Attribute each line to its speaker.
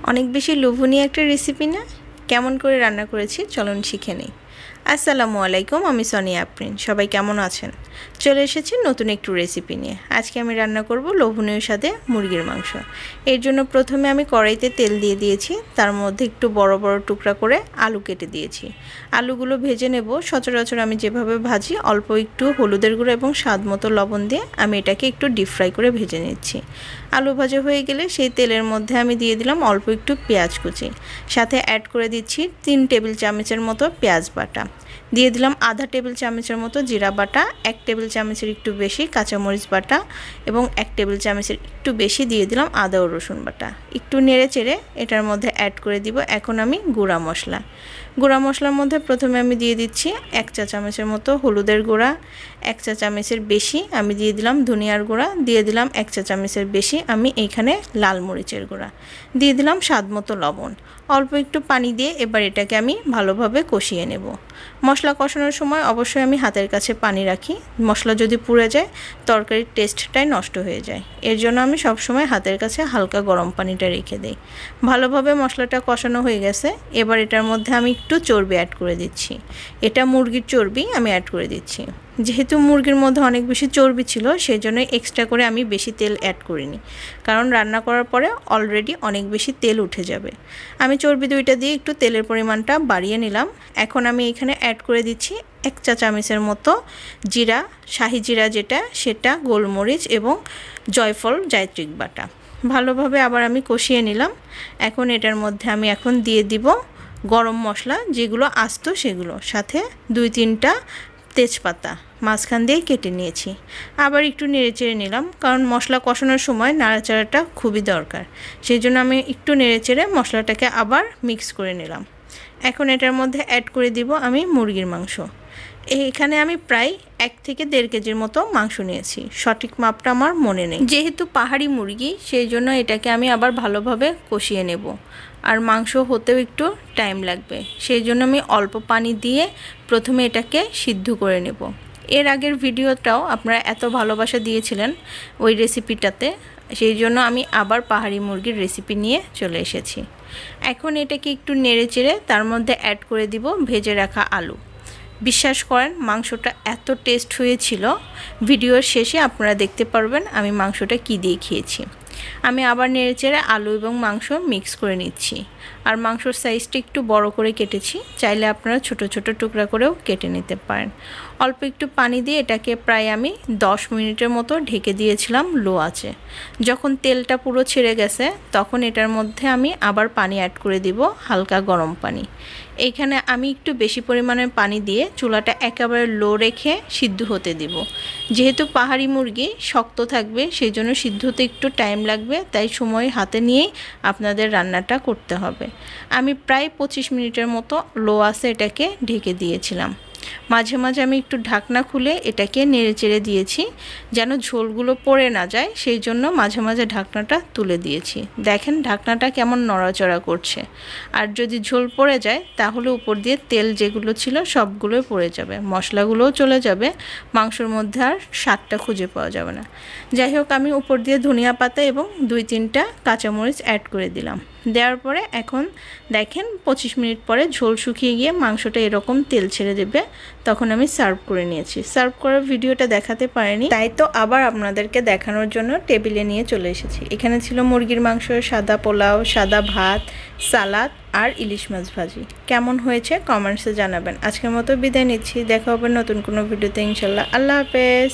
Speaker 1: অনেক বেশি লোভনীয় একটা রেসিপি না? কেমন করে রান্না করেছি চলুন শিখে নিই। আসসালামু আলাইকুম, আমি সোনিয়া আফরিন। সবাই কেমন আছেন? চলে এসেছি নতুন একটু রেসিপি নিয়ে। আজকে আমি রান্না করব লোভনীয় স্বাদে মুরগির মাংস। এর জন্য প্রথমে আমি কড়াইতে তেল দিয়ে দিয়েছি, তার মধ্যে একটু বড় বড় টুকরা করে আলু কেটে দিয়েছি। আলুগুলো ভেজে নেব। সচরাচর আমি যেভাবে ভাজি, অল্প একটু হলুদের গুঁড়ো এবং স্বাদ মতো লবণ দিয়ে আমি এটাকে একটু ডিপ ফ্রাই করে ভেজে নিচ্ছি। আলু ভাজা হয়ে গেলে সেই তেলের মধ্যে আমি দিয়ে দিলাম অল্প একটু পেঁয়াজ কুচি, সাথে অ্যাড করে দিচ্ছি 3 টেবিল চামচের মতো পেঁয়াজ বাটা, দিয়ে দিলাম আধা টেবিল চামচের মতো জিরা বাটা, 1 টেবিল চামচের একটু বেশি কাঁচামরিচ বাটা এবং 1 টেবিল চামচের একটু বেশি দিয়ে দিলাম আদা ও রসুন বাটা। একটু নেড়ে চেড়ে এটার মধ্যে অ্যাড করে দিব এখন আমি গুঁড়া মশলা। গুঁড়া মশলার মধ্যে প্রথমে আমি দিয়ে দিচ্ছি 1 চা চামচের মতো হলুদের গুঁড়া, 1 চা চামচের বেশি আমি দিয়ে দিলাম ধনিয়ার গুঁড়া, দিয়ে দিলাম 1 চা চামচের বেশি আমি এইখানে লাল মরিচের গুঁড়া, দিয়ে দিলাম স্বাদ মতো লবণ। অল্প একটু পানি দিয়ে এবার এটাকে আমি ভালোভাবে কষিয়ে নেব। মশলা কষানোর সময় অবশ্যই আমি হাতের কাছে পানি রাখি। মশলা যদি পুড়ে যায় তরকারির টেস্টটাই নষ্ট হয়ে যায়। এর জন্য আমি সবসময় হাতের কাছে হালকা গরম পানিটা রেখে দিই। ভালোভাবে মশলাটা কষানো হয়ে গেছে। এবার এটার মধ্যে আমি একটু চর্বি অ্যাড করে দিচ্ছি। এটা মুরগির চর্বি আমি অ্যাড করে দিচ্ছি। যেহেতু মুরগির মধ্যে অনেক বেশি চর্বি ছিল সেই জন্য এক্সট্রা করে আমি বেশি তেল অ্যাড করিনি, কারণ রান্না করার পরে অলরেডি অনেক বেশি তেল উঠে যাবে। আমি চর্বি দুইটা দিয়ে একটু তেলের পরিমাণটা বাড়িয়ে নিলাম। এখন আমি এখানে অ্যাড করে দিচ্ছি 1 চা চামচের মতো জিরা, শাহি জিরা যেটা সেটা, গোলমরিচ এবং জয়ফল জায়ত্রিক বাটা। ভালোভাবে আবার আমি কষিয়ে নিলাম। এখন এটার মধ্যে আমি এখন দিয়ে দিব গরম মশলা, যেগুলো আস্ত সেগুলো, সাথে 2-3টা তেজপাতা মাঝখান দিয়ে কেটে নিয়েছি। আবার একটু নেড়েচেড়ে নিলাম, কারণ মশলা কষানোর সময় নাড়াচাড়াটা খুবই দরকার। সেই জন্য আমি একটু নেড়েচেড়ে মশলাটাকে আবার মিক্স করে নিলাম। এখন এটার মধ্যে অ্যাড করে দিব আমি মুরগির মাংস। এখানে আমি প্রায় 1 থেকে 1.5 কেজির মতো মাংস নিয়েছি। সঠিক মাপটা আমার মনে নেই। যেহেতু পাহাড়ি মুরগি সেই জন্য এটাকে আমি আবার ভালোভাবে কষিয়ে নেব, আর মাংস হতেও একটু টাইম লাগবে। সেই জন্য আমি অল্প পানি দিয়ে প্রথমে এটাকে সিদ্ধ করে নেব। এর আগের ভিডিওটাও আপনারা এত ভালোবাসা দিয়েছিলেন ওই রেসিপিটাতে, সেই জন্য আমি আবার পাহাড়ি মুরগির রেসিপি নিয়ে চলে এসেছি। এখন এটাকে একটু নেড়েচেড়ে তার মধ্যে অ্যাড করে দিব ভেজে রাখা আলু। বিশ্বাস করেন মাংসটা এত টেস্ট হয়েছিল, ভিডিওর শেষে আপনারা দেখতে পারবেন আমি মাংসটা কী দিয়ে খেয়েছি। আমি আবার নেড়েচেড়ে আলু এবং মাংস মিক্স করে নিচ্ছি। আর মাংসর সাইজটা একটু বড় করে কেটেছি, চাইলে আপনারা ছোট ছোট টুকরা করেও কেটে নিতে পারেন। অল্প একটু পানি দিয়ে এটাকে প্রায় আমি 10 মিনিটের মতো ঢেকে দিয়েছিলাম লো আঁচে। যখন তেলটা পুরো ছেড়ে গেছে তখন এটার মধ্যে আমি আবার পানি অ্যাড করে দিব, হালকা গরম পানি। এইখানে আমি একটু বেশি পরিমাণে পানি দিয়ে চুলাটা একেবারে লো রেখে সিদ্ধ হতে দিব। যেহেতু পাহাড়ি মুরগি শক্ত থাকবে সেই জন্য সিদ্ধ হতে একটু টাইম লাগবে, তাই সময় হাতে নিয়েই আপনাদের রান্নাটা করতে হবে। আমি প্রায় 25 মিনিটের মতো লো আঁচে এটাকে ঢেকে দিয়েছিলাম। মাঝে মাঝে আমি একটু ঢাকনা খুলে এটাকে নেড়েচেড়ে দিয়েছি যেন ঝোলগুলো পড়ে না যায়, সেই জন্য মাঝে মাঝে ঢাকনাটা তুলে দিয়েছি। দেখেন ঢাকনাটা কেমন নড়াচড়া করছে। আর যদি ঝোল পড়ে যায় তাহলে উপর দিয়ে তেল যেগুলো ছিল সবগুলোই পড়ে যাবে, মশলাগুলোও চলে যাবে, মাংসর মধ্যে আর স্বাদটা খুঁজে পাওয়া যাবে না। যাই হোক, আমি উপর দিয়ে ধনিয়া পাতা এবং 2-3টা কাঁচামরিচ অ্যাড করে দিলাম। দেওয়ার পরে এখন দেখেন 25 মিনিট পরে ঝোল শুকিয়ে গিয়ে মাংসটা এরকম তেল ছেড়ে দেবে, তখন আমি সার্ভ করে নিয়েছি। সার্ভ করার ভিডিওটা দেখাতে পারিনি, তাই তো আবার আপনাদেরকে দেখানোর জন্য টেবিলে নিয়ে চলে এসেছি। এখানে ছিল মুরগির মাংস, সাদা পোলাও, সাদা ভাত, সালাদ আর ইলিশ মাছ ভাজি। কেমন হয়েছে কমেন্টসে জানাবেন। আজকের মতো বিদায় নিচ্ছি, দেখা হবে নতুন কোনো ভিডিওতে ইনশাল্লাহ। আল্লাহ হাফেজ।